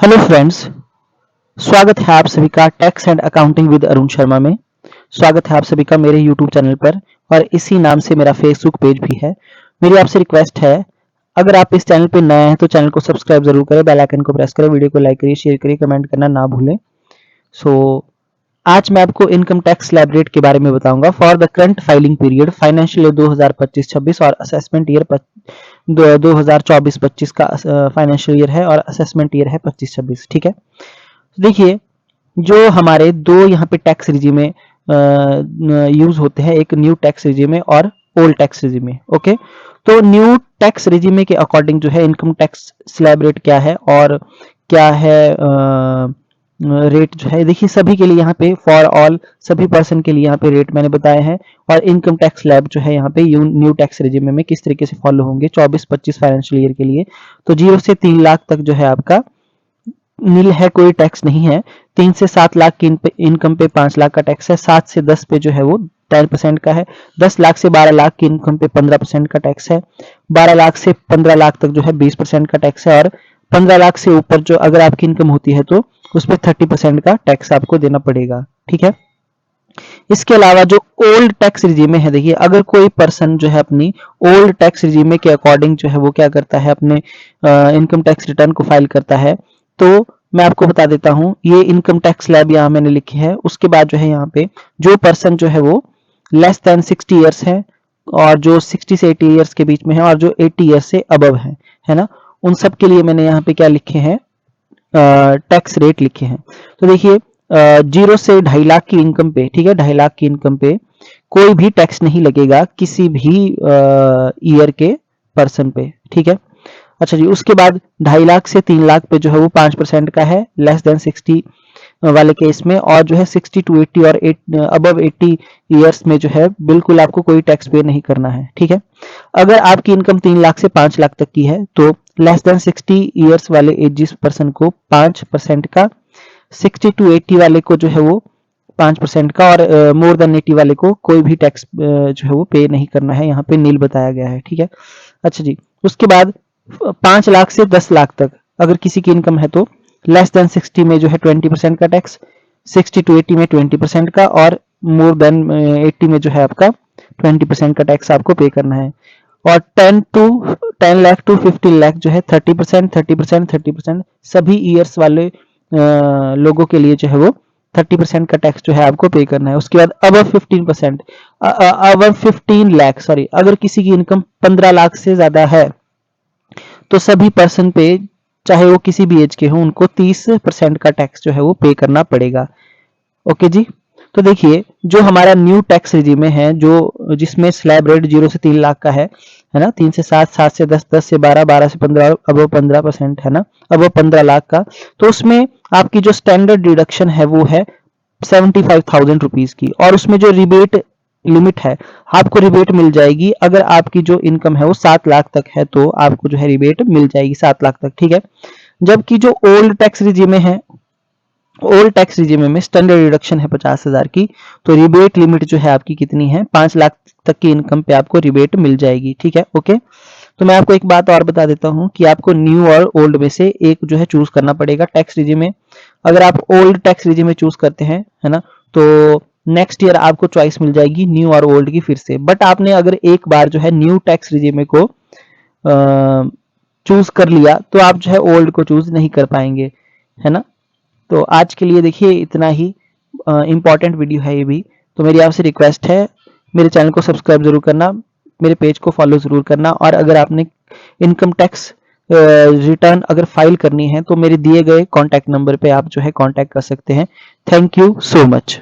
Hello friends, स्वागत है आप सभी का tax and accounting with Arun Sharma में। स्वागत है आप सभी का मेरे यूट्यूब चैनल पर और इसी नाम से मेरा फेसबुक पेज भी है। मेरी आपसे रिक्वेस्ट है, अगर आप इस चैनल पे नए हैं तो चैनल को सब्सक्राइब जरूर करें, बेल आइकन को प्रेस करें, वीडियो को लाइक करिए, शेयर करिए, कमेंट करना ना भूलें। आज मैं आपको इनकम टैक्स स्लैब रेट के बारे में बताऊंगा for the current filing period financial year 2025-26 और असेसमेंट ईयर 2024-25 का फाइनेंशियल ईयर है और असेसमेंट ईयर है 25-26। ठीक है, तो देखिए जो हमारे दो यहाँ पे टैक्स रिजीम में यूज होते हैं, एक न्यू टैक्स रिजीम में और ओल्ड टैक्स रिजीम में। ओके, तो न्यू टैक्स रिजीम के अकॉर्डिंग जो है इनकम टैक्स स्लैब रेट क्या है और क्या है रेट जो है, देखिए सभी के लिए यहाँ पे फॉर ऑल सभी पर्सन के लिए यहाँ पे रेट मैंने बताए हैं और इनकम टैक्स स्लैब जो है यहाँ पे न्यू टैक्स रेजिम में किस तरीके से फॉलो होंगे 24-25 फाइनेंशियल ईयर के लिए। तो 0 से 3 लाख तक जो है आपका नील है, कोई टैक्स नहीं है। 3 से 7 लाख की इनकम पे 5 लाख का टैक्स है। 7 से 10 पे जो है वो 10% का है। 10 लाख से 12 लाख की इनकम पे 15% का टैक्स है। 12 लाख से 15 लाख तक जो है 20% का टैक्स है और 15 लाख से ऊपर जो अगर आपकी इनकम होती है तो उस पर 30% का टैक्स आपको देना पड़ेगा। ठीक है, इसके अलावा जो ओल्ड टैक्स रिजीम है, देखिए अगर कोई पर्सन जो है अपनी ओल्ड टैक्स रिजीम के अकॉर्डिंग जो है वो क्या करता है, अपने इनकम टैक्स रिटर्न को फाइल करता है, तो मैं आपको बता देता हूं ये इनकम टैक्स स्लैब यहाँ मैंने लिखी है। उसके बाद जो है यहाँ पे जो पर्सन जो है वो लेस देन 60 ईयर्स है और जो 60 से 80 ईयर्स के बीच में है और जो 80 ईयर्स से अबव है ना, उन सब के लिए मैंने यहाँ पे क्या लिखे हैं, टैक्स रेट लिखे हैं। तो देखिए 0 से 2.5 लाख की इनकम पे, ठीक है, 2.5 लाख की इनकम पे कोई भी टैक्स नहीं लगेगा किसी भी ईयर के पर्सन पे। ठीक है, अच्छा जी, उसके बाद 2.5 लाख से 3 लाख पे जो है वो 5% का है लेस देन 60 वाले केस में, और जो है 60 टू 80 और अबव 80 ईयर्स में जो है बिल्कुल आपको कोई टैक्स पे नहीं करना है। ठीक है, अगर आपकी इनकम 3 लाख से 5 लाख तक की है तो लेस देन 60 ईयर्स वाले एजिस पर्सन को 5% का, 60 टू 80 वाले को जो है वो 5% का और मोर देन 80 वाले को कोई भी टैक्स जो है वो पे नहीं करना है, यहाँ पे नील बताया गया है। ठीक है, अच्छा जी, उसके बाद 5 लाख से 10 लाख तक अगर किसी की इनकम है तो लेस देन 60 में जो है 20% का टैक्स, 60 टू 80 में 20% का और मोर देन 80 में जो है आपका 20% का टैक्स आपको पे करना है। और 10 लाख टू 15 लाख जो है 30%, 30%, 30% सभी ईयर्स वाले लोगों के लिए जो है वो 30% का टैक्स जो है आपको पे करना है। उसके बाद अबव 15%, अबव 15 लाख, सॉरी, अगर किसी की इनकम 15 लाख से ज्यादा है तो सभी पर्सन पे, चाहे वो किसी भी एज के हो, उनको 30% का टैक्स जो है वो पे करना पड़ेगा। ओके जी, तो देखिए जो हमारा न्यू टैक्स रिजीम है जो जिसमें स्लैब रेट 0 से 3 लाख का है ना, 3 से 7, 7 से 10, 10 से 12, 12 से 15, अब 15% है ना, अब 15 लाख का, तो उसमें आपकी जो स्टैंडर्ड डिडक्शन है वो है 75,000 रुपीज की, और उसमें जो रिबेट लिमिट है आपको रिबेट मिल जाएगी अगर आपकी जो इनकम है वो 7 लाख तक है तो आपको जो है रिबेट मिल जाएगी 7 लाख तक। ठीक है, जबकि जो ओल्ड टैक्स रिजीम है, ओल्ड टैक्स रिजीम में स्टैंडर्ड डिडक्शन है 50,000 की, तो रिबेट लिमिट जो है आपकी कितनी है, 5 लाख तक की इनकम पे आपको रिबेट मिल जाएगी। ठीक है, ओके, तो मैं आपको एक बात और बता देता हूं कि आपको न्यू और ओल्ड में से एक जो है चूज करना पड़ेगा टैक्स रिजीम में। अगर आप ओल्ड टैक्स रिजीम में चूज करते हैं, है ना, तो नेक्स्ट ईयर आपको चॉइस मिल जाएगी न्यू और ओल्ड की फिर से। बट आपने अगर एक बार जो है न्यू टैक्स रिजीम को चूज कर लिया तो आप जो है ओल्ड को चूज नहीं कर पाएंगे, है ना। तो आज के लिए देखिए इतना ही, इम्पॉर्टेंट वीडियो है ये भी। तो मेरी आपसे रिक्वेस्ट है, मेरे चैनल को सब्सक्राइब जरूर करना, मेरे पेज को फॉलो जरूर करना, और अगर आपने इनकम टैक्स रिटर्न अगर फाइल करनी है तो मेरे दिए गए कॉन्टैक्ट नंबर पे आप जो है कॉन्टैक्ट कर सकते हैं। Thank you so much.